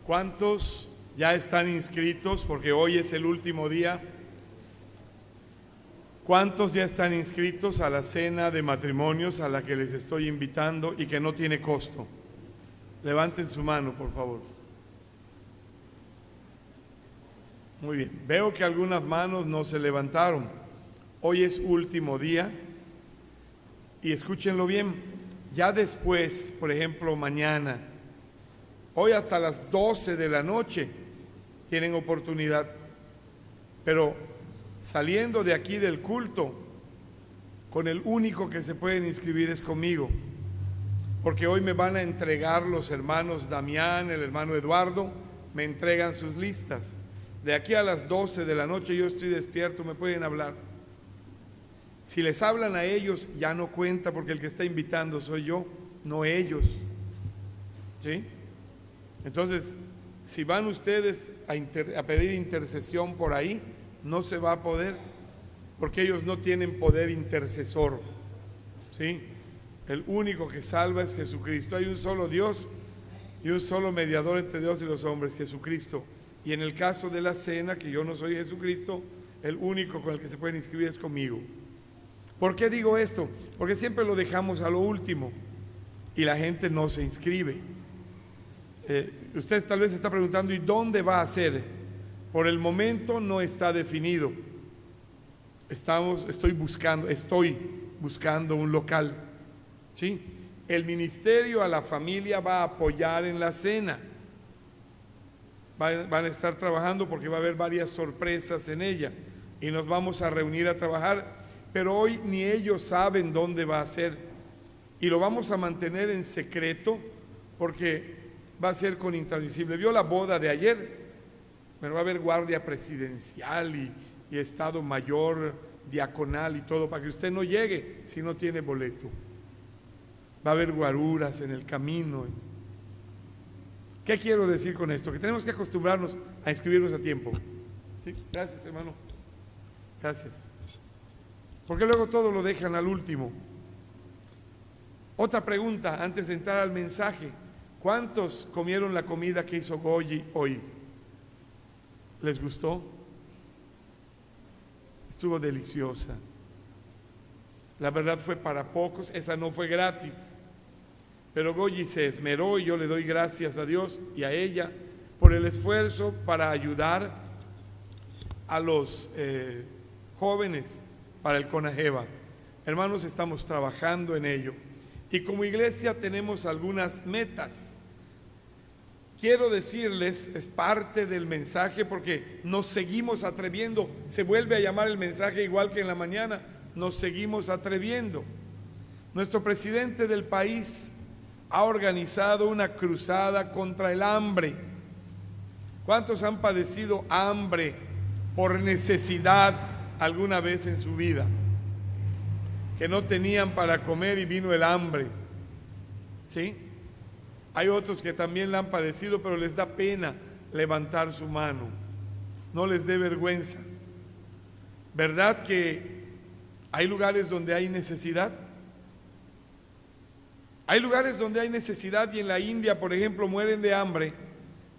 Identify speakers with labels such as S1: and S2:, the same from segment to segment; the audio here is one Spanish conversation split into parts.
S1: ¿Cuántos ya están inscritos? Porque hoy es el último día. ¿Cuántos ya están inscritos a la cena de matrimonios a la que les estoy invitando y que no tiene costo? Levanten su mano, por favor. Muy bien, veo que algunas manos no se levantaron. Hoy es último día y escúchenlo bien. Ya después, por ejemplo, mañana, hoy hasta las 12 de la noche tienen oportunidad, pero saliendo de aquí del culto, con el único que se pueden inscribir es conmigo, porque hoy me van a entregar los hermanos Damián, el hermano Eduardo, me entregan sus listas. De aquí a las 12 de la noche yo estoy despierto, me pueden hablar. Si les hablan a ellos, ya no cuenta, porque el que está invitando soy yo, no ellos. ¿Sí? Entonces, si van ustedes a pedir intercesión por ahí, no se va a poder, porque ellos no tienen poder intercesor. ¿Sí? El único que salva es Jesucristo. Hay un solo Dios y un solo mediador entre Dios y los hombres, Jesucristo. Y en el caso de la cena, que yo no soy Jesucristo, el único con el que se pueden inscribir es conmigo. ¿Por qué digo esto? Porque siempre lo dejamos a lo último y la gente no se inscribe. Usted tal vez está preguntando, ¿y dónde va a ser? Por el momento no está definido. Estoy buscando un local. ¿Sí? El ministerio a la familia va a apoyar en la cena. Van a estar trabajando porque va a haber varias sorpresas en ella y nos vamos a reunir a trabajar, pero hoy ni ellos saben dónde va a ser y lo vamos a mantener en secreto porque va a ser con intransmisible. Vio la boda de ayer, pero va a haber guardia presidencial y estado mayor diaconal y todo para que usted no llegue si no tiene boleto. Va a haber guaruras en el camino. ¿Qué quiero decir con esto? Que tenemos que acostumbrarnos a inscribirnos a tiempo. ¿Sí? Gracias, hermano. Gracias. Porque luego todo lo dejan al último. Otra pregunta antes de entrar al mensaje. ¿Cuántos comieron la comida que hizo Goyi hoy? ¿Les gustó? Estuvo deliciosa. La verdad fue para pocos, esa no fue gratis. Pero Goyi se esmeró y yo le doy gracias a Dios y a ella por el esfuerzo para ayudar a los jóvenes para el CONAGEVA. Hermanos, estamos trabajando en ello y como iglesia tenemos algunas metas. Quiero decirles, es parte del mensaje porque nos seguimos atreviendo, se vuelve a llamar el mensaje igual que en la mañana, nos seguimos atreviendo. Nuestro presidente del país ha organizado una cruzada contra el hambre. ¿Cuántos han padecido hambre por necesidad alguna vez en su vida? Que no tenían para comer y vino el hambre. ¿Sí? Hay otros que también la han padecido, pero les da pena levantar su mano. No les dé vergüenza. ¿Verdad que hay lugares donde hay necesidad? Hay lugares donde hay necesidad y en la India, por ejemplo, mueren de hambre,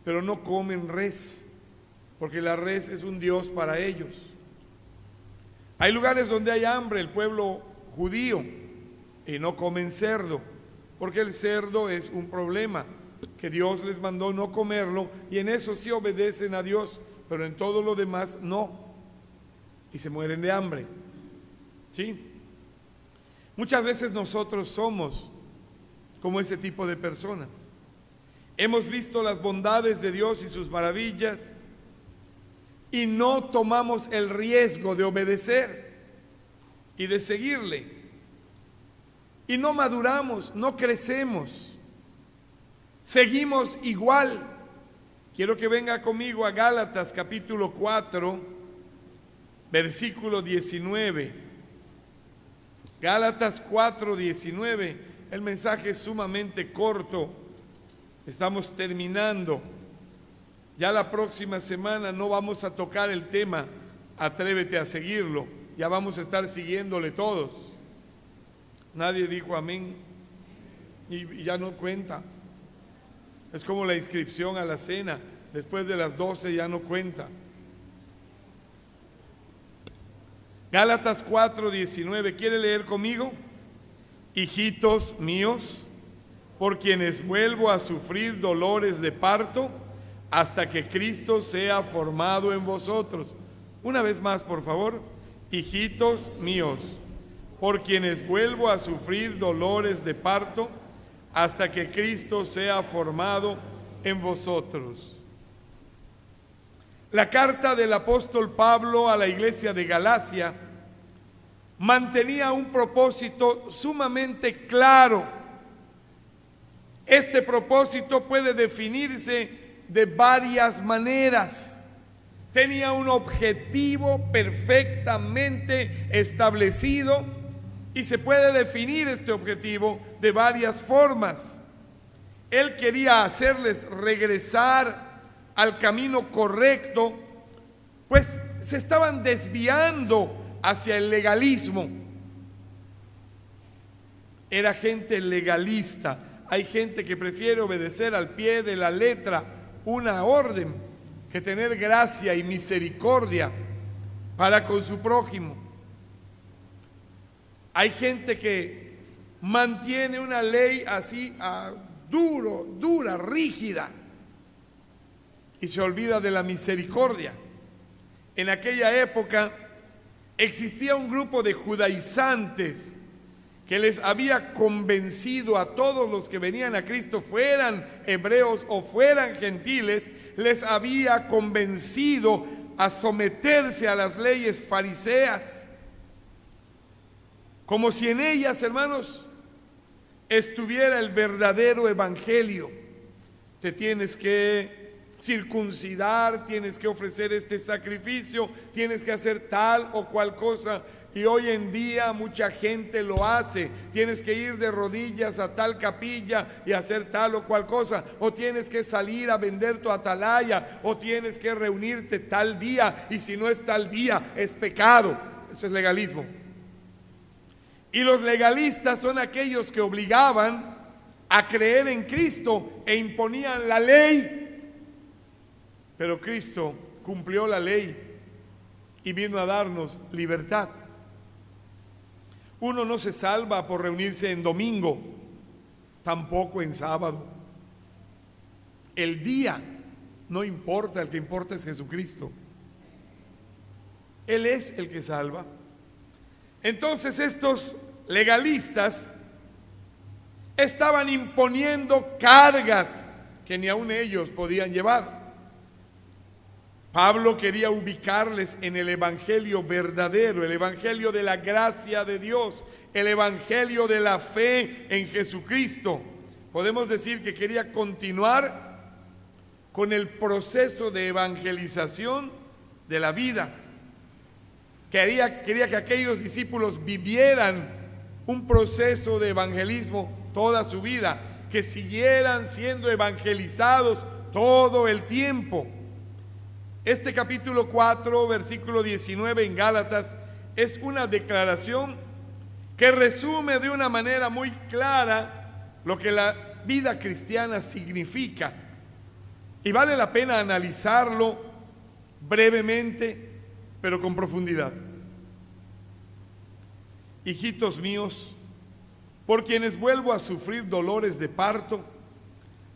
S1: pero no comen res, porque la res es un dios para ellos. Hay lugares donde hay hambre, el pueblo judío, y no comen cerdo, porque el cerdo es un problema, que Dios les mandó no comerlo, y en eso sí obedecen a Dios, pero en todo lo demás no, y se mueren de hambre. ¿Sí? Muchas veces nosotros somos como ese tipo de personas. Hemos visto las bondades de Dios y sus maravillas y no tomamos el riesgo de obedecer y de seguirle. Y no maduramos, no crecemos. Seguimos igual. Quiero que venga conmigo a Gálatas capítulo 4, versículo 19. Gálatas 4, 19. El mensaje es sumamente corto, estamos terminando. Ya la próxima semana no vamos a tocar el tema, atrévete a seguirlo, ya vamos a estar siguiéndole todos. Nadie dijo amén y ya no cuenta. Es como la inscripción a la cena. Después de las 12 ya no cuenta. Gálatas 4:19. ¿Quiere leer conmigo? Hijitos míos, por quienes vuelvo a sufrir dolores de parto hasta que Cristo sea formado en vosotros. Una vez más, por favor. Hijitos míos, por quienes vuelvo a sufrir dolores de parto hasta que Cristo sea formado en vosotros. La carta del apóstol Pablo a la iglesia de Galacia mantenía un propósito sumamente claro. Este propósito puede definirse de varias maneras. Tenía un objetivo perfectamente establecido y se puede definir este objetivo de varias formas. Él quería hacerles regresar al camino correcto, pues se estaban desviando hacia el legalismo. Era gente legalista. Hay gente que prefiere obedecer al pie de la letra una orden que tener gracia y misericordia para con su prójimo. Hay gente que mantiene una ley así dura, rígida, y se olvida de la misericordia. En aquella época existía un grupo de judaizantes que les había convencido a todos los que venían a Cristo, fueran hebreos o fueran gentiles, les había convencido a someterse a las leyes fariseas, como si en ellas, hermanos, estuviera el verdadero evangelio. Te tienes que circuncidar, tienes que ofrecer este sacrificio, tienes que hacer tal o cual cosa. Y hoy en día mucha gente lo hace. Tienes que ir de rodillas a tal capilla y hacer tal o cual cosa, o tienes que salir a vender tu atalaya, o tienes que reunirte tal día, y si no es tal día es pecado. Eso es legalismo. Y los legalistas son aquellos que obligaban a creer en Cristo e imponían la ley. Pero Cristo cumplió la ley y vino a darnos libertad. Uno no se salva por reunirse en domingo, tampoco en sábado. El día no importa, el que importa es Jesucristo. Él es el que salva. Entonces estos legalistas estaban imponiendo cargas que ni aun ellos podían llevar. Pablo quería ubicarles en el evangelio verdadero, el evangelio de la gracia de Dios, el evangelio de la fe en Jesucristo. Podemos decir que quería continuar con el proceso de evangelización de la vida. Quería que aquellos discípulos vivieran un proceso de evangelismo toda su vida, que siguieran siendo evangelizados todo el tiempo. Este capítulo 4, versículo 19 en Gálatas es una declaración que resume de una manera muy clara lo que la vida cristiana significa. Y vale la pena analizarlo brevemente, pero con profundidad. Hijitos míos, por quienes vuelvo a sufrir dolores de parto,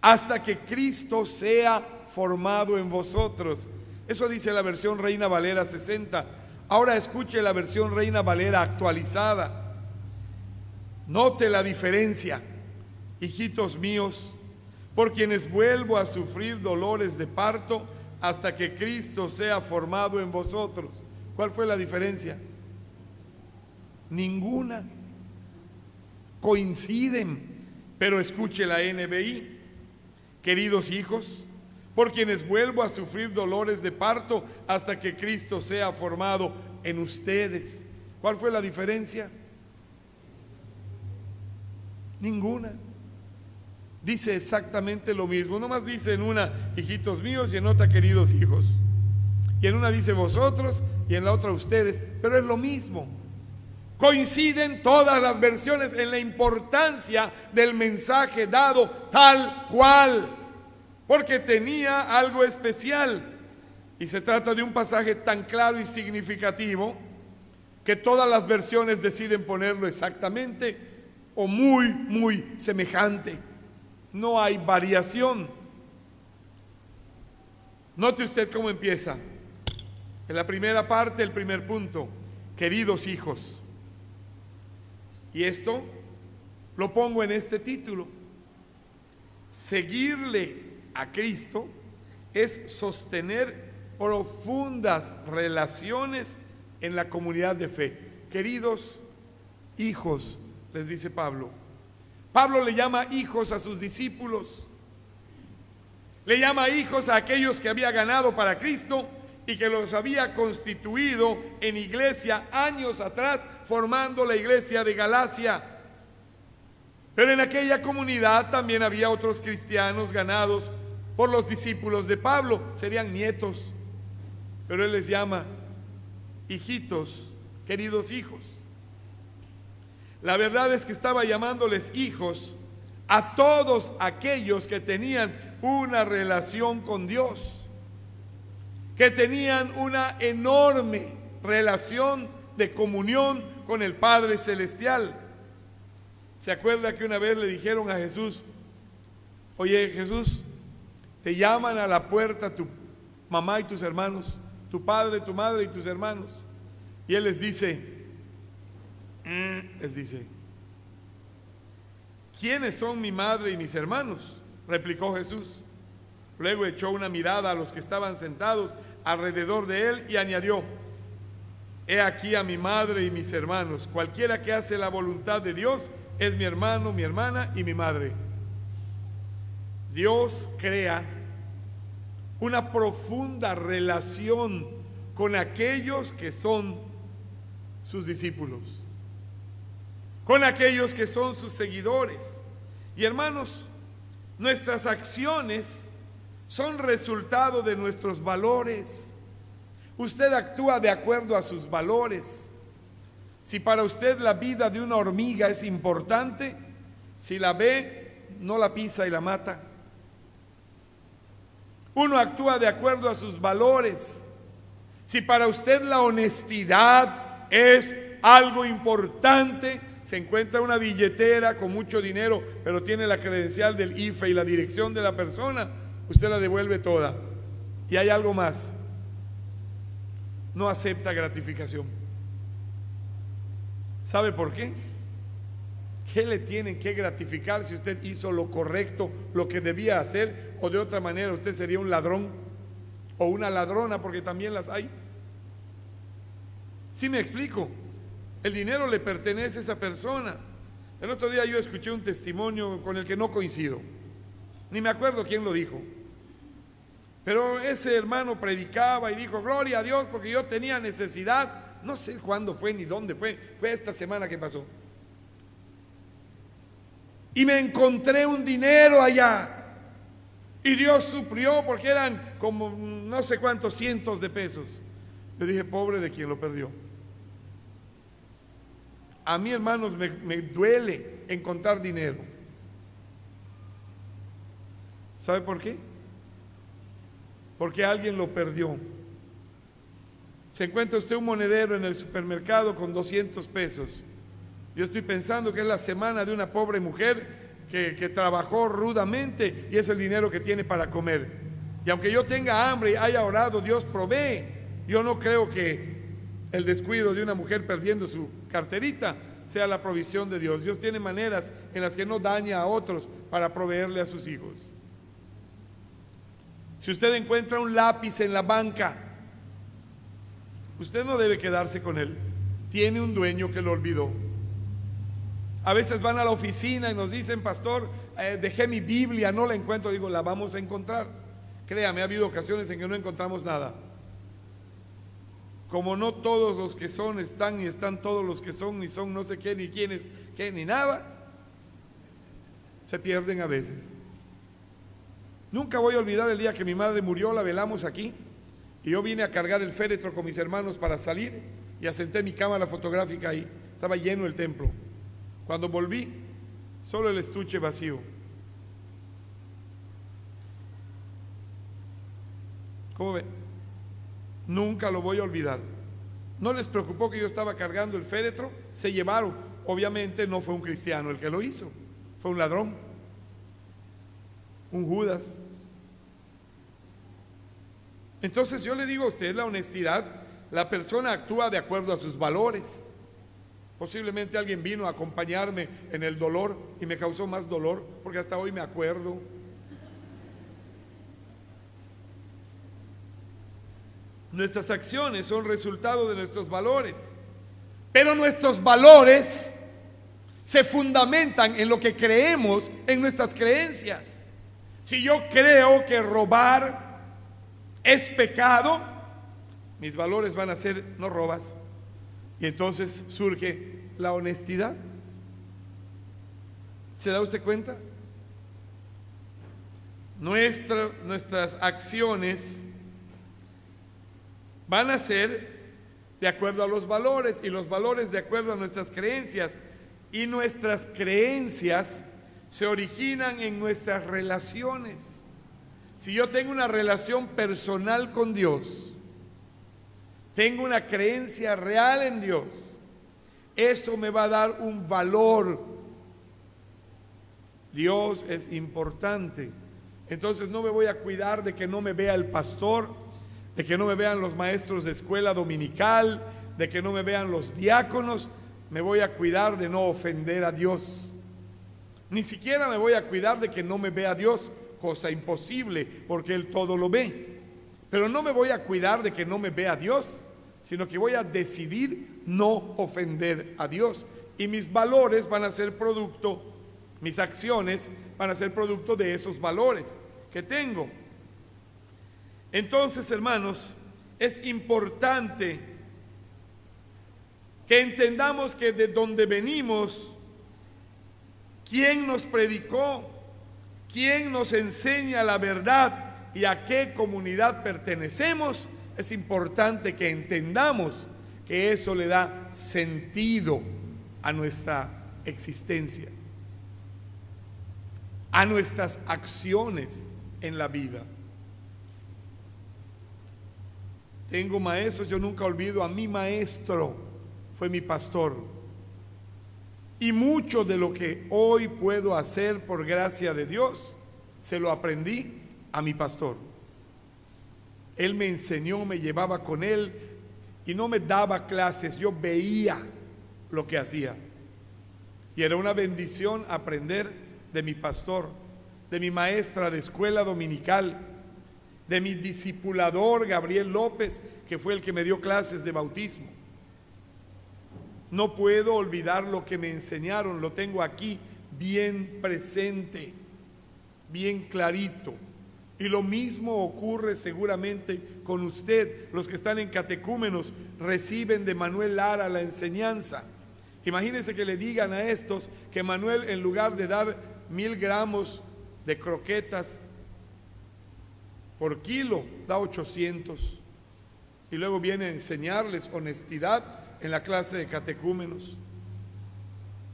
S1: hasta que Cristo sea formado en vosotros. Eso dice la versión Reina Valera 60. Ahora escuche la versión Reina Valera actualizada. Note la diferencia. Hijitos míos, por quienes vuelvo a sufrir dolores de parto hasta que Cristo sea formado en vosotros. ¿Cuál fue la diferencia? Ninguna. Coinciden, pero escuche la NBI. Queridos hijos, por quienes vuelvo a sufrir dolores de parto hasta que Cristo sea formado en ustedes. ¿Cuál fue la diferencia? Ninguna. Dice exactamente lo mismo. Nomás dice en una, hijitos míos, y en otra, queridos hijos. Y en una dice vosotros y en la otra ustedes, pero es lo mismo. Coinciden todas las versiones en la importancia del mensaje dado tal cual. porque tenía algo especial. Y se trata de un pasaje tan claro y significativo que todas las versiones deciden ponerlo exactamente o muy semejante. No hay variación. Note usted cómo empieza. En la primera parte, el primer punto: queridos hijos. Y esto lo pongo en este título: seguirle a Cristo es sostener profundas relaciones en la comunidad de fe. Queridos hijos, les dice Pablo. Pablo le llama hijos a sus discípulos, le llama hijos a aquellos que había ganado para Cristo y que los había constituido en iglesia años atrás, formando la iglesia de Galacia. Pero en aquella comunidad también había otros cristianos ganados por los discípulos de Pablo, serían nietos, pero él les llama hijitos, queridos hijos. La verdad es que estaba llamándoles hijos a todos aquellos que tenían una relación con Dios, que tenían una enorme relación de comunión con el Padre Celestial. ¿Se acuerda que una vez le dijeron a Jesús: oye Jesús, te llaman a la puerta tu mamá y tus hermanos, tu padre, tu madre y tus hermanos? Y él les dice, ¿quiénes son mi madre y mis hermanos?, replicó Jesús. Luego echó una mirada a los que estaban sentados alrededor de él y añadió: he aquí a mi madre y mis hermanos. Cualquiera que hace la voluntad de Dios es mi hermano, mi hermana y mi madre. Dios crea una profunda relación con aquellos que son sus discípulos, con aquellos que son sus seguidores. Y hermanos, nuestras acciones son resultado de nuestros valores. Usted actúa de acuerdo a sus valores. Si para usted la vida de una hormiga es importante, si la ve, no la pisa y la mata. Uno actúa de acuerdo a sus valores. Si para usted la honestidad es algo importante, se encuentra una billetera con mucho dinero, pero tiene la credencial del IFE y la dirección de la persona, usted la devuelve toda. Y hay algo más: no acepta gratificación. ¿Sabe por qué? ¿Qué le tienen que gratificar si usted hizo lo correcto, lo que debía hacer? O de otra manera usted sería un ladrón o una ladrona, porque también las hay. ¿Sí me explico? El dinero le pertenece a esa persona. El otro día yo escuché un testimonio con el que no coincido, ni me acuerdo quién lo dijo, pero ese hermano predicaba y dijo: gloria a Dios, porque yo tenía necesidad. No sé cuándo fue ni dónde fue esta semana que pasó, y me encontré un dinero allá y Dios suplió, porque eran como no sé cuántos cientos de pesos. Yo dije: pobre de quien lo perdió. A mí, hermanos, me duele encontrar dinero. ¿Sabe por qué? Porque alguien lo perdió. Se encuentra usted un monedero en el supermercado con 200 pesos. Yo estoy pensando que es la semana de una pobre mujer que trabajó rudamente y es el dinero que tiene para comer. Y aunque yo tenga hambre y haya orado, Dios provee. Yo no creo que el descuido de una mujer perdiendo su carterita sea la provisión de Dios. Dios tiene maneras en las que no daña a otros para proveerle a sus hijos. Si usted encuentra un lápiz en la banca, usted no debe quedarse con él. Tiene un dueño que lo olvidó. A veces van a la oficina y nos dicen: pastor, dejé mi Biblia, no la encuentro. Digo: la vamos a encontrar. Créame, ha habido ocasiones en que no encontramos nada. Como no todos los que son están, ni están todos los que son, ni son no sé qué, ni quiénes, qué, ni nada, se pierden a veces. Nunca voy a olvidar el día que mi madre murió. La velamos aquí y yo vine a cargar el féretro con mis hermanos para salir y asenté mi cámara fotográfica ahí. Estaba lleno el templo. Cuando volví, solo el estuche vacío. ¿Cómo ve? Nunca lo voy a olvidar. No les preocupó que yo estaba cargando el féretro, se llevaron. Obviamente no fue un cristiano el que lo hizo, fue un ladrón, un Judas. Entonces yo le digo a usted, la honestidad, la persona actúa de acuerdo a sus valores. Posiblemente alguien vino a acompañarme en el dolor y me causó más dolor, porque hasta hoy me acuerdo. Nuestras acciones son resultado de nuestros valores, pero nuestros valores se fundamentan en lo que creemos, en nuestras creencias. Si yo creo que robar es pecado, mis valores van a ser no robas. Y entonces surge la honestidad. ¿Se da usted cuenta? Nuestras acciones van a ser de acuerdo a los valores, y los valores de acuerdo a nuestras creencias, y nuestras creencias se originan en nuestras relaciones. Si yo tengo una relación personal con Dios, tengo una creencia real en Dios, eso me va a dar un valor. Dios es importante. Entonces no me voy a cuidar de que no me vea el pastor, de que no me vean los maestros de escuela dominical, de que no me vean los diáconos. Me voy a cuidar de no ofender a Dios. Ni siquiera me voy a cuidar de que no me vea Dios, cosa imposible, porque Él todo lo ve. Pero no me voy a cuidar de que no me vea Dios, sino que voy a decidir no ofender a Dios. Y mis valores van a ser producto, mis acciones van a ser producto de esos valores que tengo. Entonces, hermanos, es importante que entendamos que de donde venimos, quién nos predicó, quién nos enseña la verdad y a qué comunidad pertenecemos, es importante que entendamos que eso le da sentido a nuestra existencia, a nuestras acciones en la vida. Tengo maestros, yo nunca olvido a mi maestro, fue mi pastor. Y mucho de lo que hoy puedo hacer por gracia de Dios, se lo aprendí a mi pastor. Él me enseñó, me llevaba con él y no me daba clases, yo veía lo que hacía. Y era una bendición aprender de mi pastor, de mi maestra de escuela dominical, de mi discipulador Gabriel López, que fue el que me dio clases de bautismo. No puedo olvidar lo que me enseñaron, lo tengo aquí bien presente, bien clarito. Y lo mismo ocurre seguramente con usted. Los que están en catecúmenos reciben de Manuel Lara la enseñanza. Imagínense que le digan a estos que Manuel, en lugar de dar 1000 gramos de croquetas por kilo, da 800. Y luego viene a enseñarles honestidad en la clase de catecúmenos.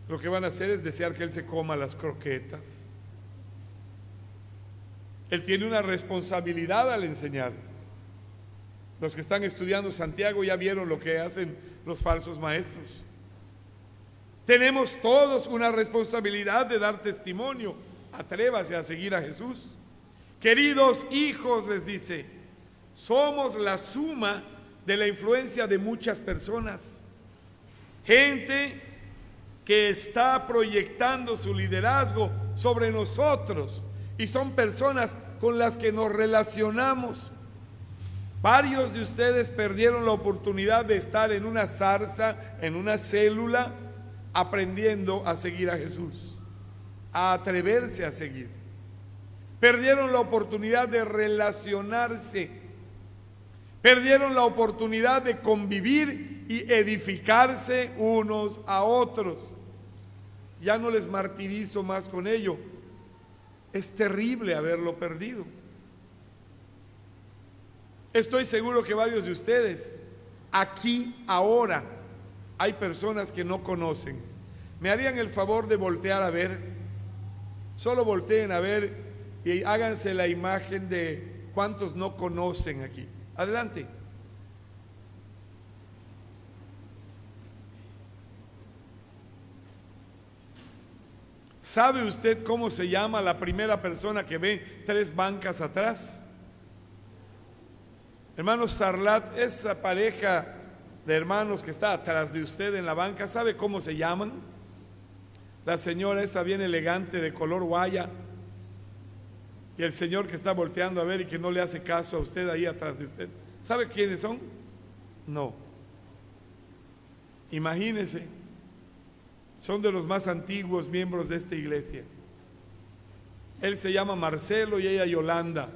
S1: Lo que van a hacer es desear que él se coma las croquetas. Él tiene una responsabilidad al enseñar. Los que están estudiando Santiago ya vieron lo que hacen los falsos maestros. Tenemos todos una responsabilidad de dar testimonio. Atrévase a seguir a Jesús. Queridos hijos, les dice, somos la suma de la influencia de muchas personas. Gente que está proyectando su liderazgo sobre nosotros, y son personas con las que nos relacionamos. Varios de ustedes perdieron la oportunidad de estar en una zarza, en una célula, aprendiendo a seguir a Jesús, a atreverse a seguir. Perdieron la oportunidad de relacionarse, perdieron la oportunidad de convivir y edificarse unos a otros. Ya no les martirizo más con ello. Es terrible haberlo perdido. Estoy seguro que varios de ustedes, aquí, ahora, hay personas que no conocen. ¿Me harían el favor de voltear a ver? Solo volteen a ver y háganse la imagen de ¿Cuántos no conocen aquí? Adelante. ¿Sabe usted cómo se llama la primera persona que ve 3 bancas atrás? Hermano Sarlat, esa pareja de hermanos que está atrás de usted en la banca, ¿sabe cómo se llaman? La señora esa bien elegante de color guaya, y el señor que está volteando a ver y que no le hace caso a usted ahí atrás de usted. ¿Sabe quiénes son? No. Imagínese, son de los más antiguos miembros de esta iglesia. Él se llama Marcelo y ella Yolanda.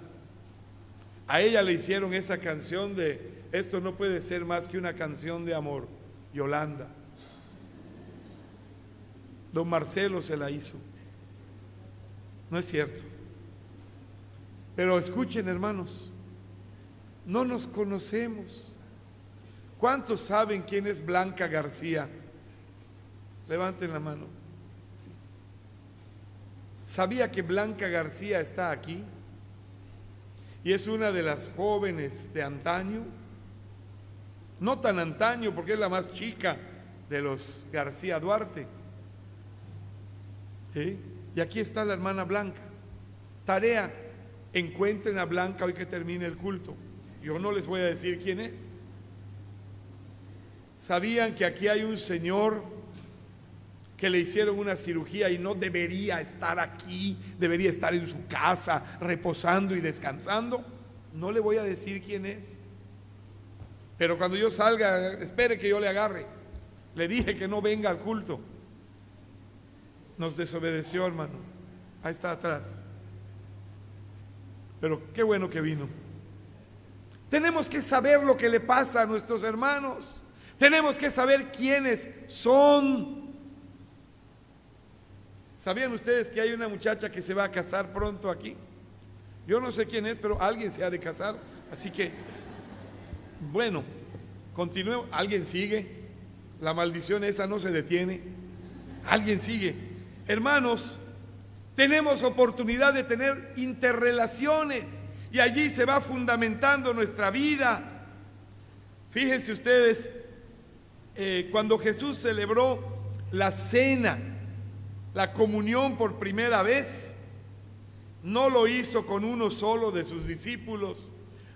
S1: A ella le hicieron esa canción de "Esto no puede ser más que una canción de amor", Yolanda. Don Marcelo se la hizo. No es cierto. Pero escuchen, hermanos, no nos conocemos. ¿Cuántos saben quién es Blanca García? Levanten la mano. ¿Sabía que Blanca García está aquí? Y es una de las jóvenes de antaño. No tan antaño porque es la más chica de los García Duarte. ¿Sí? Y aquí está la hermana Blanca. Tarea: encuentren a Blanca hoy que termine el culto. Yo no les voy a decir quién es. ¿Sabían que aquí hay un señor que le hicieron una cirugía y no debería estar aquí, debería estar en su casa reposando y descansando? No le voy a decir quién es, pero cuando yo salga, espere que yo le agarre. Le dije que no venga al culto. Nos desobedeció, hermano. Ahí está atrás. Pero qué bueno que vino. Tenemos que saber lo que le pasa a nuestros hermanos. Tenemos que saber quiénes son. ¿Sabían ustedes que hay una muchacha que se va a casar pronto aquí? Yo no sé quién es, pero alguien se ha de casar. Así que, bueno, continúe. Alguien sigue. La maldición esa no se detiene. Alguien sigue. Hermanos, tenemos oportunidad de tener interrelaciones y allí se va fundamentando nuestra vida. Fíjense ustedes, cuando Jesús celebró la cena, la comunión por primera vez, no lo hizo con uno solo de sus discípulos.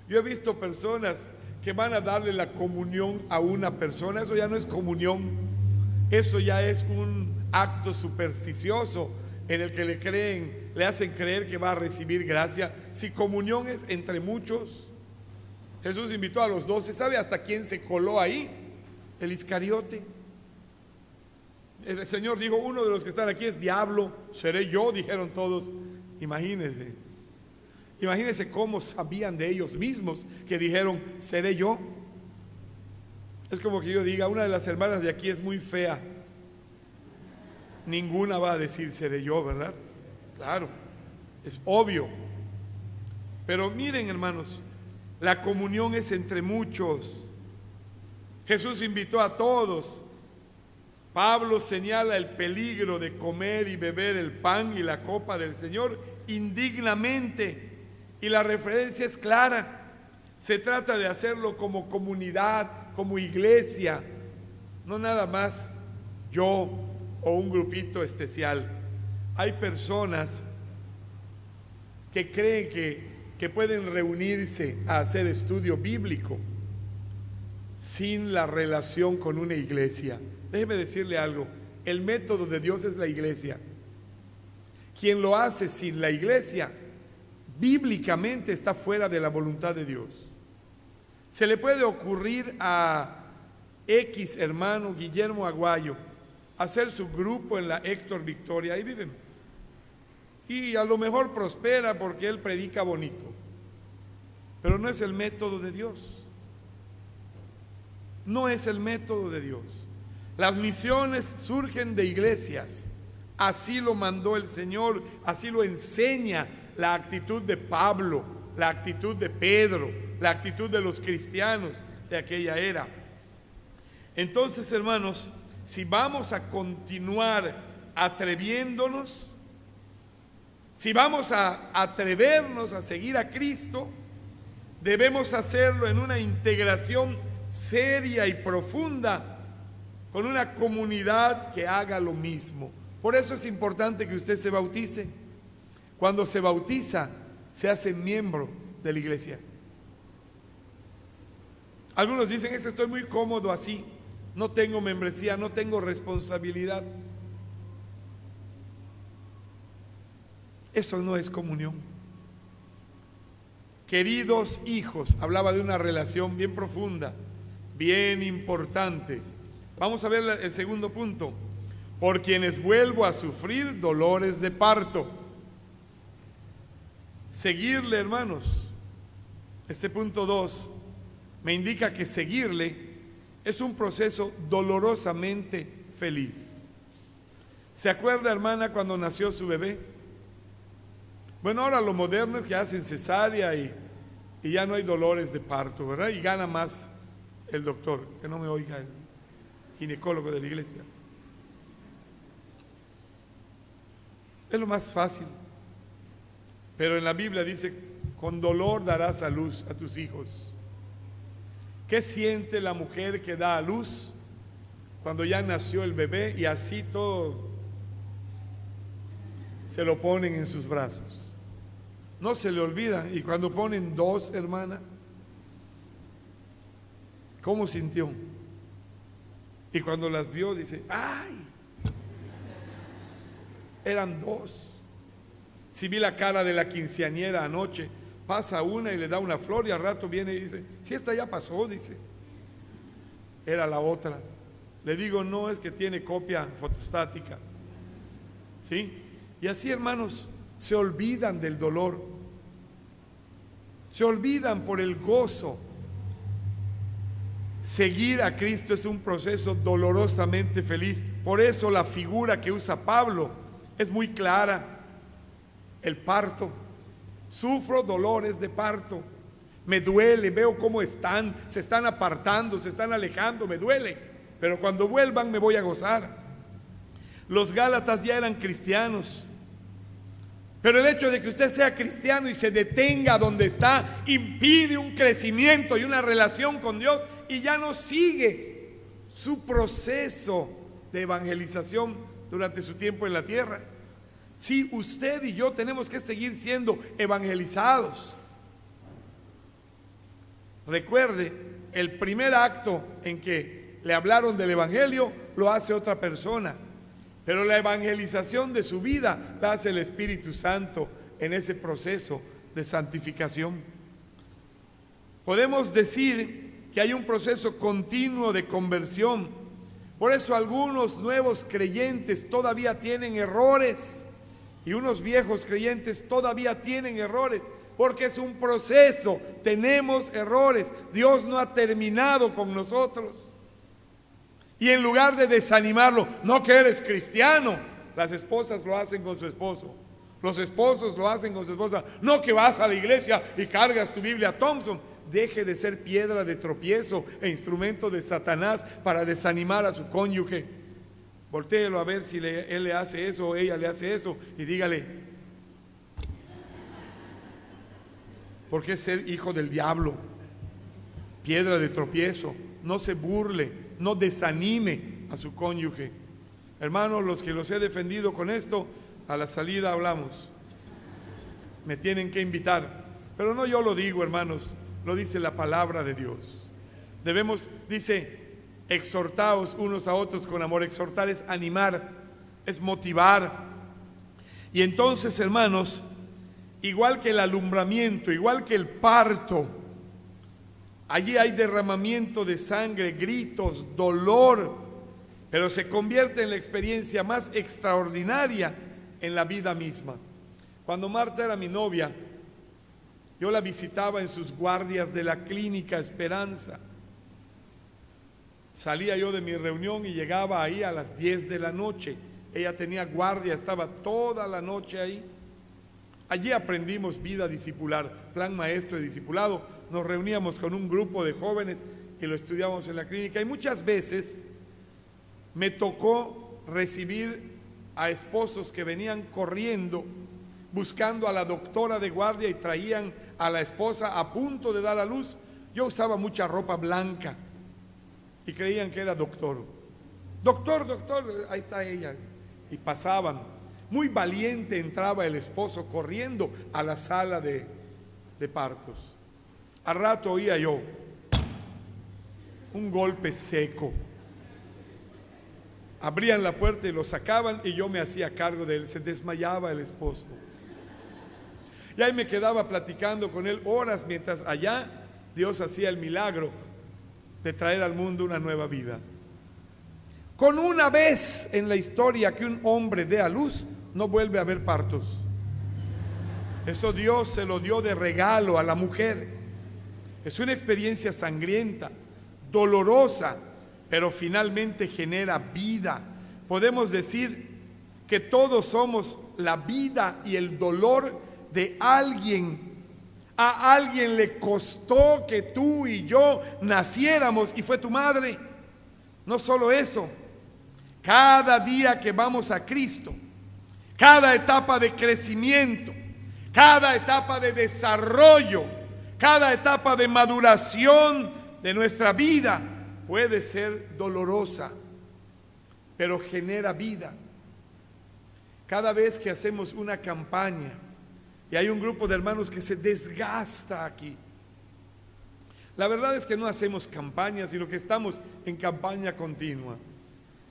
S1: Yo he visto personas que van a darle la comunión a una persona. Eso ya no es comunión, eso ya es un acto supersticioso en el que le hacen creer que va a recibir gracia. Si comunión es entre muchos, Jesús invitó a los 12. ¿Sabe hasta quién se coló ahí? El Iscariote. El Señor dijo: uno de los que están aquí es diablo, seré yo, dijeron todos. Imagínense cómo sabían de ellos mismos que dijeron: seré yo. Es como que yo diga: una de las hermanas de aquí es muy fea. Ninguna va a decir seré yo, ¿verdad? Claro, es obvio. Pero miren, hermanos, la comunión es entre muchos. Jesús invitó a todos. Pablo señala el peligro de comer y beber el pan y la copa del Señor indignamente, y la referencia es clara. Se trata de hacerlo como comunidad, como iglesia, no nada más yo o un grupito especial. Hay personas que creen que pueden reunirse a hacer estudio bíblico sin la relación con una iglesia. Déjeme decirle algo: el método de Dios es la iglesia. Quien lo hace sin la iglesia, bíblicamente está fuera de la voluntad de Dios. Se le puede ocurrir a X hermano Guillermo Aguayo hacer su grupo en la Héctor Victoria, ahí viven, y a lo mejor prospera porque él predica bonito, pero no es el método de Dios. No es el método de Dios. Las misiones surgen de iglesias. Así lo mandó el Señor, así lo enseña la actitud de Pablo, la actitud de Pedro, la actitud de los cristianos de aquella era. Entonces, hermanos, si vamos a continuar atreviéndonos, si vamos a atrevernos a seguir a Cristo, Debemos hacerlo en una integración seria y profunda con una comunidad que haga lo mismo. Por eso es importante que usted se bautice. Cuando se bautiza, se hace miembro de la iglesia. Algunos dicen: es que estoy muy cómodo así, no tengo membresía, no tengo responsabilidad. Eso no es comunión. Queridos hijos, hablaba de una relación bien profunda, bien importante. Vamos a ver el segundo punto. Por quienes vuelvo a sufrir dolores de parto. Seguirle, hermanos. Este punto 2 me indica que seguirle es un proceso dolorosamente feliz. ¿Se acuerda, hermana, cuando nació su bebé? Bueno, ahora lo moderno es que hacen cesárea y ya no hay dolores de parto, ¿verdad? Y gana más el doctor, que no me oiga el ginecólogo de la iglesia. Es lo más fácil. Pero en la Biblia dice: con dolor darás a luz a tus hijos. ¿Qué siente la mujer que da a luz cuando ya nació el bebé y así todo se lo ponen en sus brazos? No se le olvida. Y cuando ponen 2, hermana, ¿cómo sintió? Y cuando las vio dice: ¡ay! Eran 2. Si vi la cara de la quinceañera anoche, pasa una y le da una flor y al rato viene y dice: si esta ya pasó, dice. Era la otra. Le digo: no, es que tiene copia fotostática. ¿Sí? Y así, hermanos, se olvidan del dolor, se olvidan por el gozo. Seguir a Cristo es un proceso dolorosamente feliz. Por eso la figura que usa Pablo es muy clara. El parto. Sufro dolores de parto. Me duele, veo cómo están, se están apartando, se están alejando, me duele. Pero cuando vuelvan me voy a gozar. Los Gálatas ya eran cristianos. Pero el hecho de que usted sea cristiano y se detenga donde está, impide un crecimiento y una relación con Dios, y ya no sigue su proceso de evangelización durante su tiempo en la tierra. Sí, usted y yo tenemos que seguir siendo evangelizados. Recuerde, el primer acto en que le hablaron del evangelio lo hace otra persona, pero la evangelización de su vida la hace el Espíritu Santo en ese proceso de santificación. Podemos decir que hay un proceso continuo de conversión. Por eso algunos nuevos creyentes todavía tienen errores y unos viejos creyentes todavía tienen errores, porque es un proceso, tenemos errores. Dios no ha terminado con nosotros. Y en lugar de desanimarlo: no que eres cristiano, las esposas lo hacen con su esposo, los esposos lo hacen con su esposa: no que vas a la iglesia y cargas tu Biblia Thompson. Deje de ser piedra de tropiezo e instrumento de Satanás para desanimar a su cónyuge. Voltéelo a ver si él le hace eso o ella le hace eso y dígale: ¿por qué ser hijo del diablo? Piedra de tropiezo. No se burle, no desanime a su cónyuge. Hermanos, los que los he defendido con esto, a la salida hablamos. Me tienen que invitar. Pero no yo lo digo, hermanos, lo dice la palabra de Dios. Debemos, dice: exhortaos unos a otros con amor. Exhortar es animar, es motivar. Y entonces, hermanos, igual que el alumbramiento, igual que el parto, allí hay derramamiento de sangre, gritos, dolor, pero se convierte en la experiencia más extraordinaria en la vida misma. Cuando Marta era mi novia, yo la visitaba en sus guardias de la Clínica Esperanza. Salía yo de mi reunión y llegaba ahí a las 10 de la noche. Ella tenía guardia, estaba toda la noche ahí. Allí aprendimos vida discipular, plan maestro de discipulado. Nos reuníamos con un grupo de jóvenes y lo estudiábamos en la clínica. Y muchas veces me tocó recibir a esposos que venían corriendo buscando a la doctora de guardia y traían a la esposa a punto de dar a luz. Yo usaba mucha ropa blanca y creían que era doctor. Doctor, doctor, ahí está ella. Y pasaban. Muy valiente entraba el esposo corriendo a la sala de partos. Al rato oía yo un golpe seco. Abrían la puerta y lo sacaban y yo me hacía cargo de él. Se desmayaba el esposo. Y ahí me quedaba platicando con él horas mientras allá Dios hacía el milagro de traer al mundo una nueva vida. Con una vez en la historia que un hombre dé a luz, no vuelve a haber partos. Eso Dios se lo dio de regalo a la mujer. Es una experiencia sangrienta, dolorosa, pero finalmente genera vida. Podemos decir que todos somos la vida y el dolor de alguien. A alguien le costó que tú y yo naciéramos y fue tu madre. No solo eso, cada día que vamos a Cristo, cada etapa de crecimiento, cada etapa de desarrollo, cada etapa de maduración de nuestra vida puede ser dolorosa, pero genera vida. Cada vez que hacemos una campaña y hay un grupo de hermanos que se desgasta aquí, la verdad es que no hacemos campañas, sino que estamos en campaña continua.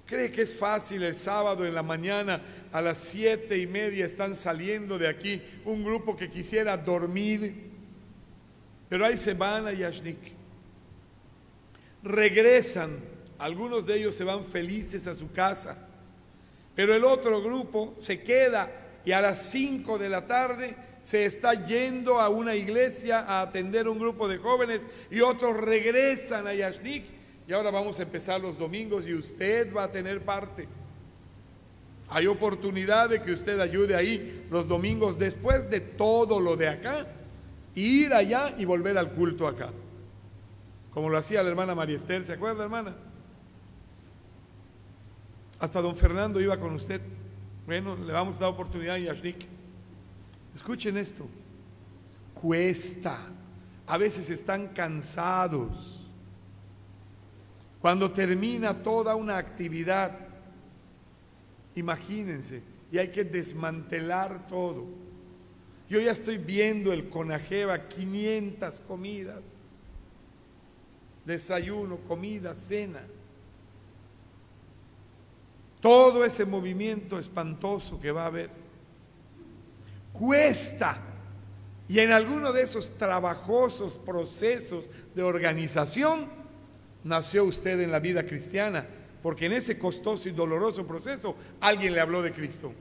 S1: ¿Cree que es fácil el sábado en la mañana a las 7:30 están saliendo de aquí un grupo que quisiera dormir? Pero ahí se van a Yashnik. Regresan, algunos de ellos se van felices a su casa, pero el otro grupo se queda y a las 5 de la tarde se está yendo a una iglesia a atender un grupo de jóvenes y otros regresan a Yashnik. Y ahora vamos a empezar los domingos y usted va a tener parte. Hay oportunidad de que usted ayude ahí los domingos después de todo lo de acá, ir allá y volver al culto acá, como lo hacía la hermana María Esther. ¿Se acuerda, hermana? Hasta don Fernando iba con usted. Bueno, le vamos a dar oportunidad en Yashnik. Escuchen esto. Cuesta. A veces están cansados. Cuando termina toda una actividad, imagínense, y hay que desmantelar todo. Yo ya estoy viendo el Conajeva, 500 comidas, desayuno, comida, cena. Todo ese movimiento espantoso que va a haber. Cuesta. Y en alguno de esos trabajosos procesos de organización, nació usted en la vida cristiana, porque en ese costoso y doloroso proceso alguien le habló de Cristo.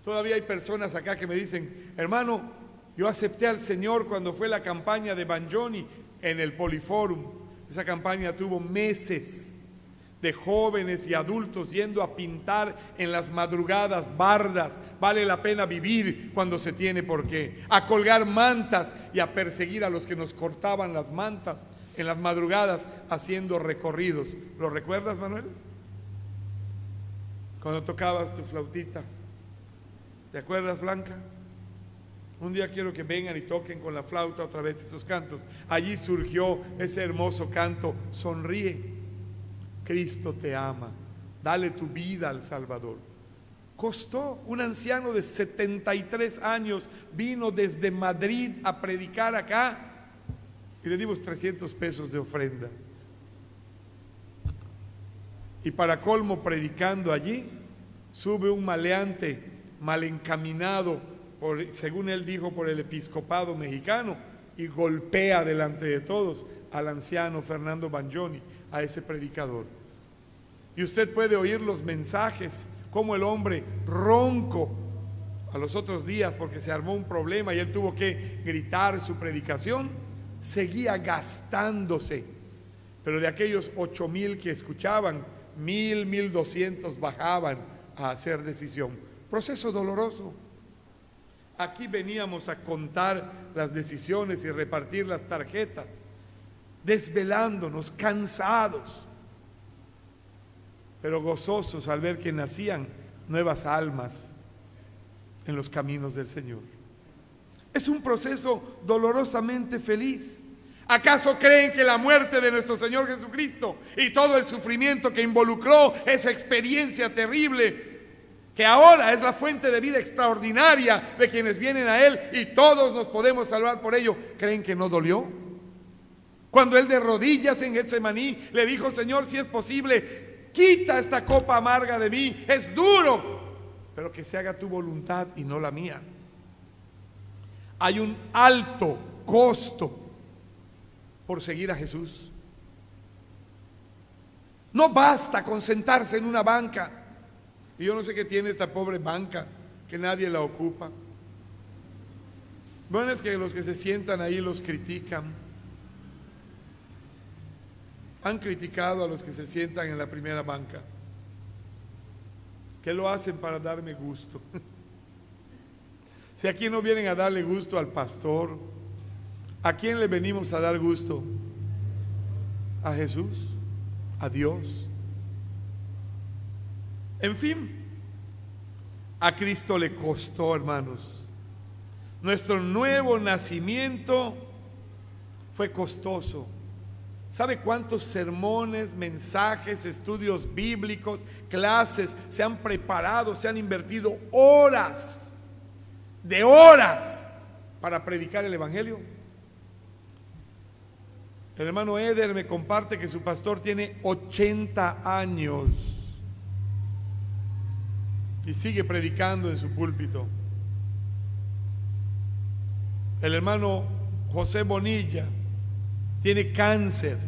S1: Todavía hay personas acá que me dicen: hermano, yo acepté al Señor cuando fue la campaña de Banjoni en el Poliforum. Esa campaña tuvo meses de jóvenes y adultos yendo a pintar en las madrugadas bardas. Vale la pena vivir cuando se tiene por qué. A colgar mantas y a perseguir a los que nos cortaban las mantas en las madrugadas haciendo recorridos. ¿Lo recuerdas, Manuel? Cuando tocabas tu flautita. ¿Te acuerdas, Blanca? Un día quiero que vengan y toquen con la flauta otra vez esos cantos. Allí surgió ese hermoso canto: sonríe, Cristo te ama, dale tu vida al Salvador. Costó. Un anciano de 73 años vino desde Madrid a predicar acá y le dimos 300 pesos de ofrenda. Y para colmo, predicando allí, sube un maleante mal encaminado, según él dijo, por el episcopado mexicano, y golpea delante de todos al anciano Fernando Banjoni, a ese predicador. Y usted puede oír los mensajes, como el hombre ronco a los otros días porque se armó un problema y él tuvo que gritar su predicación, seguía gastándose. Pero de aquellos 8,000 que escuchaban, 1,200 bajaban a hacer decisión. Proceso doloroso. Aquí veníamos a contar las decisiones y repartir las tarjetas, desvelándonos, cansados, pero gozosos al ver que nacían nuevas almas. en los caminos del Señor. Es un proceso dolorosamente feliz. ¿Acaso creen que la muerte de nuestro Señor Jesucristo y todo el sufrimiento que involucró esa experiencia terrible, que ahora es la fuente de vida extraordinaria de quienes vienen a Él y todos nos podemos salvar por ello, creen que no dolió? Cuando Él de rodillas en Getsemaní le dijo: Señor, si es posible, quita esta copa amarga de mí, es duro, pero que se haga tu voluntad y no la mía. Hay un alto costo por seguir a Jesús. No basta con sentarse en una banca. Y yo no sé qué tiene esta pobre banca, que nadie la ocupa. Bueno, es que los que se sientan ahí los critican. Han criticado a los que se sientan en la primera banca, que lo hacen para darme gusto. Si aquí no vienen a darle gusto al pastor, ¿a quién le venimos a dar gusto? A Jesús, a Dios. En fin, a Cristo le costó, hermanos. Nuestro nuevo nacimiento fue costoso. ¿Sabe cuántos sermones, mensajes, estudios bíblicos, clases se han preparado, se han invertido horas de horas para predicar el Evangelio? El hermano Eder me comparte que su pastor tiene 80 años y sigue predicando en su púlpito. El hermano José Bonilla tiene cáncer,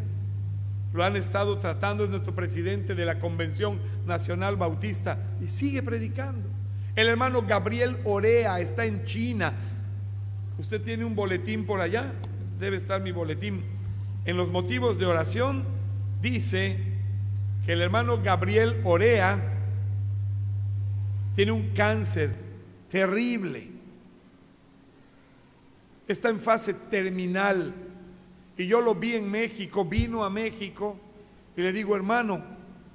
S1: lo han estado tratando, es nuestro presidente de la Convención Nacional Bautista y sigue predicando. El hermano Gabriel Orea está en China. Usted tiene un boletín por allá, debe estar mi boletín. En los motivos de oración dice que el hermano Gabriel Orea tiene un cáncer terrible, está en fase terminal. Y yo lo vi en México, vino a México y le digo: hermano,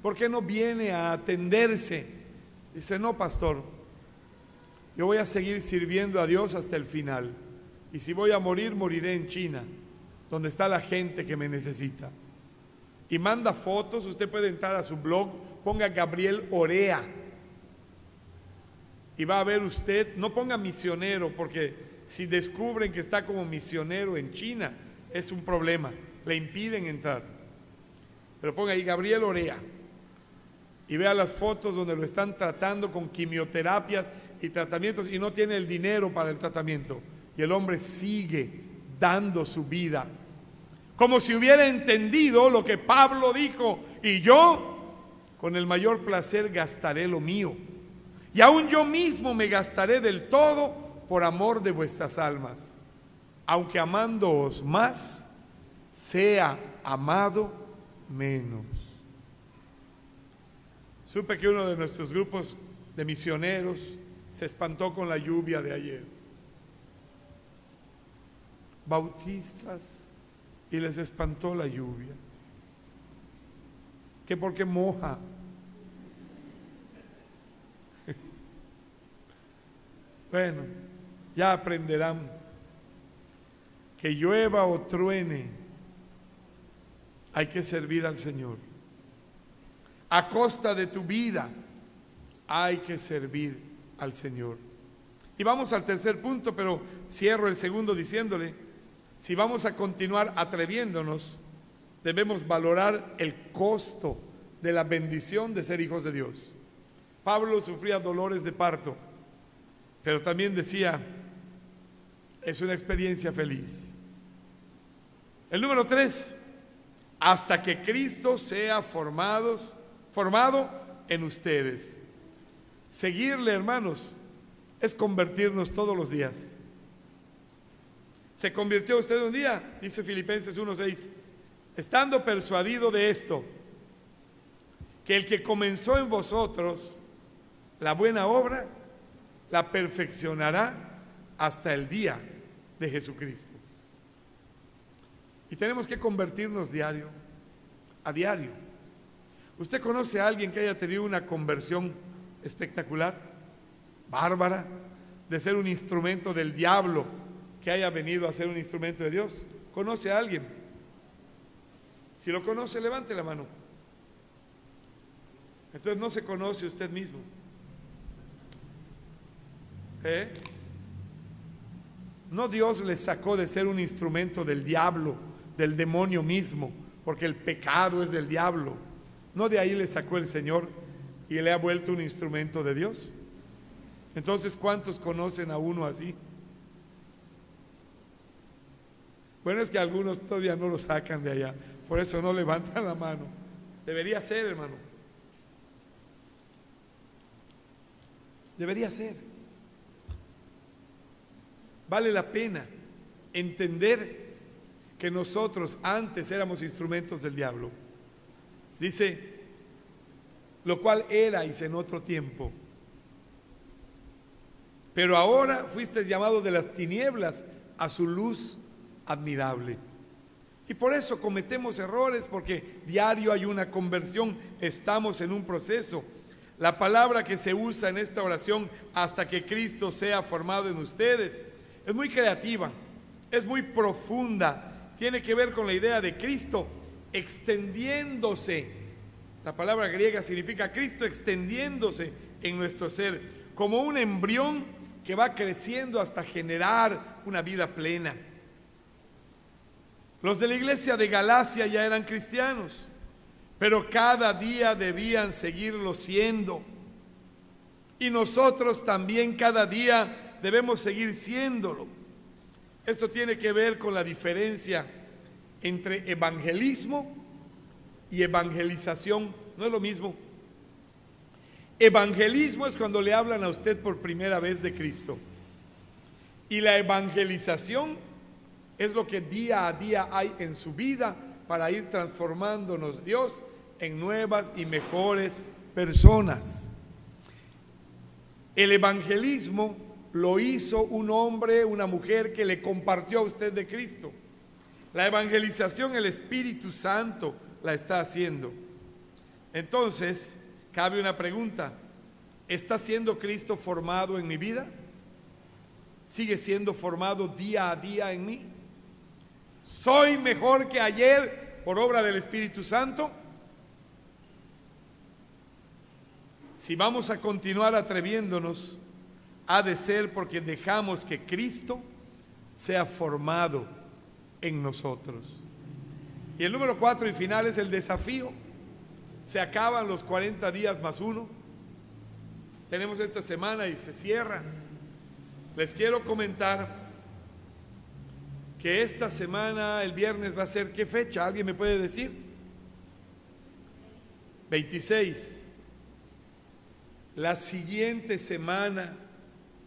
S1: ¿por qué no viene a atenderse? Dice: no, pastor, yo voy a seguir sirviendo a Dios hasta el final. Y si voy a morir, moriré en China, donde está la gente que me necesita. Y manda fotos, usted puede entrar a su blog, ponga Gabriel Orea. Y va a ver usted, no ponga misionero, porque si descubren que está como misionero en China, es un problema, le impiden entrar. Pero ponga ahí Gabriel Orea y vea las fotos donde lo están tratando con quimioterapias y tratamientos y no tiene el dinero para el tratamiento. Y el hombre sigue dando su vida, como si hubiera entendido lo que Pablo dijo: y yo con el mayor placer gastaré lo mío, y aún yo mismo me gastaré del todo por amor de vuestras almas, aunque amándoos más, sea amado menos. Supe que uno de nuestros grupos de misioneros se espantó con la lluvia de ayer. Bautistas, y les espantó la lluvia, que porque moja. Bueno, ya aprenderán que llueva o truene, hay que servir al Señor. A costa de tu vida hay que servir al Señor. Y vamos al tercer punto, pero cierro el segundo diciéndole: si vamos a continuar atreviéndonos, debemos valorar el costo de la bendición de ser hijos de Dios. Pablo sufría dolores de parto, pero también decía: es una experiencia feliz. El número 3, hasta que Cristo sea formado en ustedes. Seguirle, hermanos, es convertirnos todos los días. ¿Se convirtió usted un día? Dice Filipenses 1:6, estando persuadido de esto, que el que comenzó en vosotros la buena obra, la perfeccionará hasta el día de Jesucristo. Y tenemos que convertirnos a diario. ¿Usted conoce a alguien que haya tenido una conversión espectacular, bárbara? de ser un instrumento del diablo que haya venido a ser un instrumento de Dios? ¿Conoce a alguien? Si lo conoce, levante la mano. Entonces no se conoce usted mismo. No, Dios le sacó de ser un instrumento del diablo, del demonio mismo, porque el pecado es del diablo. No, de ahí le sacó el Señor y le ha vuelto un instrumento de Dios. Entonces, ¿cuántos conocen a uno así? Bueno, es que algunos todavía no lo sacan de allá, por eso no levantan la mano. Debería ser, hermano. Debería ser. Vale la pena entender que nosotros antes éramos instrumentos del diablo. Dice, lo cual erais en otro tiempo. Pero ahora fuisteis llamados de las tinieblas a su luz admirable. Y por eso cometemos errores, porque diario hay una conversión, estamos en un proceso. La palabra que se usa en esta oración, hasta que Cristo sea formado en ustedes, es muy creativa, es muy profunda, tiene que ver con la idea de Cristo extendiéndose. La palabra griega significa Cristo extendiéndose en nuestro ser, como un embrión que va creciendo hasta generar una vida plena. Los de la iglesia de Galacia ya eran cristianos, pero cada día debían seguirlo siendo. Y nosotros también cada día debemos seguir siéndolo. Esto tiene que ver con la diferencia entre evangelismo y evangelización. No es lo mismo. Evangelismo es cuando le hablan a usted por primera vez de Cristo. Y la evangelización es lo que día a día hay en su vida para ir transformándonos Dios en nuevas y mejores personas. El evangelismo lo hizo un hombre, una mujer que le compartió a usted de Cristo. La evangelización el Espíritu Santo la está haciendo. Entonces, cabe una pregunta: ¿está siendo Cristo formado en mi vida? ¿Sigue siendo formado día a día en mí? ¿Soy mejor que ayer por obra del Espíritu Santo? Si vamos a continuar atreviéndonos, ha de ser porque dejamos que Cristo sea formado en nosotros. Y el número 4 y final es el desafío. Se acaban los 40 días más uno. Tenemos esta semana y se cierra. Les quiero comentar que esta semana, el viernes, va a ser, ¿qué fecha? ¿Alguien me puede decir? 26. La siguiente semana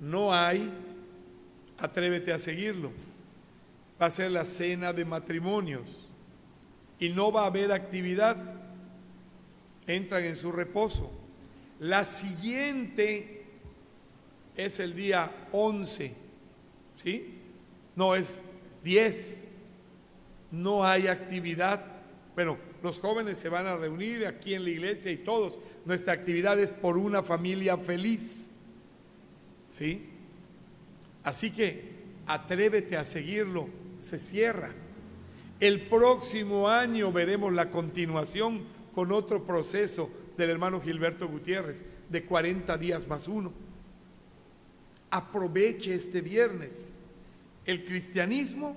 S1: no hay, atrévete a seguirlo, va a ser la cena de matrimonios y no va a haber actividad, entran en su reposo. La siguiente es el día 11, ¿sí? No, es 10, no hay actividad. Bueno, los jóvenes se van a reunir aquí en la iglesia y todos, nuestra actividad es por una familia feliz, ¿sí? Así que atrévete a seguirlo, se cierra. El próximo año veremos la continuación con otro proceso del hermano Gilberto Gutiérrez, de 40 días más uno. Aproveche este viernes. El cristianismo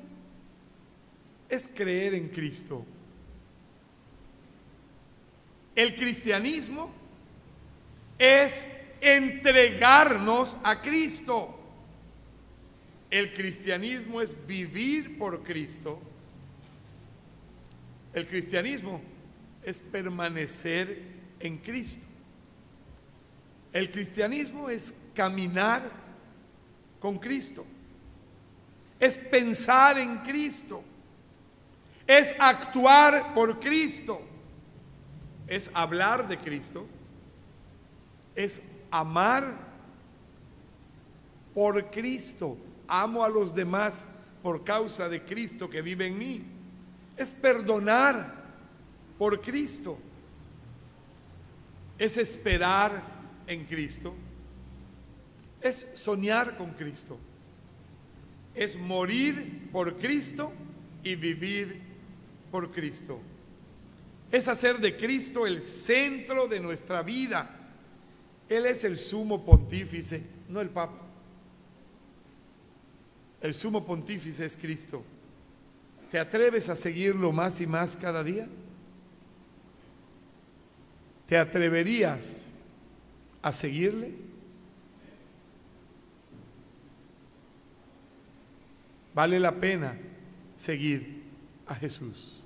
S1: es creer en Cristo. El cristianismo es entregarnos a Cristo. El cristianismo es vivir por Cristo. El cristianismo es permanecer en Cristo. El cristianismo es caminar con Cristo. Es pensar en Cristo. Es actuar por Cristo. Es hablar de Cristo. Es amar por Cristo. Amo a los demás por causa de Cristo que vive en mí. Es perdonar por Cristo. Es esperar en Cristo. Es soñar con Cristo. Es morir por Cristo y vivir por Cristo. Es hacer de Cristo el centro de nuestra vida. Él es el sumo pontífice, no el Papa. El sumo pontífice es Cristo. ¿Te atreves a seguirlo más y más cada día? ¿Te atreverías a seguirle? Vale la pena seguir a Jesús.